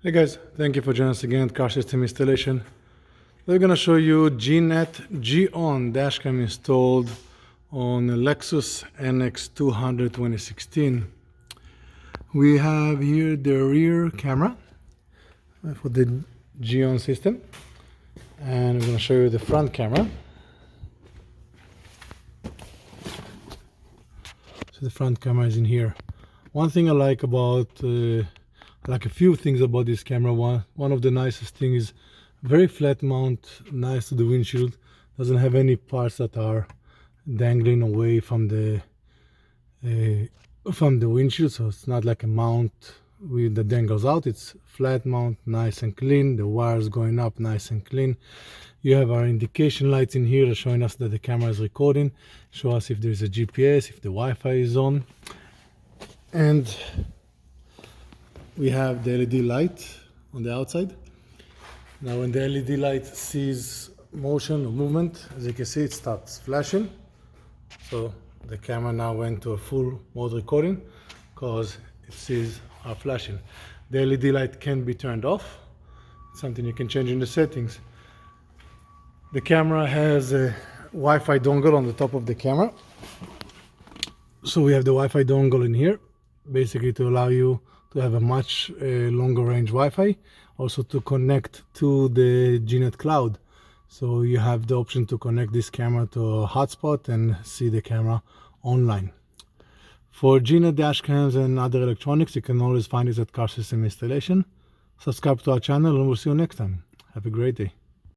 Hey guys, thank you for joining us again at Car System Installation. We're going to show you GNET G-ON Dash cam installed on a Lexus NX200 2016. We have here the rear camera for the G-ON system, and we're going to show you the front camera. So the front camera is in here. One thing I like about a few things about this camera. One of the nicest things is very flat mount, nice to the windshield. Doesn't have any parts that are dangling away from the windshield, so it's not like a mount with the dangles out. It's flat mount, nice and clean. The wires going up, nice and clean. You have our indication lights in here showing us that the camera is recording. Show us if there's a GPS, if the Wi-Fi is on, and we have the LED light on the outside. Now when the LED light sees motion or movement, as you can see, it starts flashing. So the camera now went to a full mode recording because it sees our flashing. The LED light can be turned off. It's something you can change in the settings. The camera has a Wi-Fi dongle on the top of the camera. So we have the Wi-Fi dongle in here, basically to allow you to have a much longer range Wi-Fi, also to connect to the GNET cloud. So you have the option to connect this camera to a hotspot and see the camera online. For GNET dash cams and other electronics, you can always find us at Car System Installation. Subscribe to our channel and we'll see you next time. Have a great day.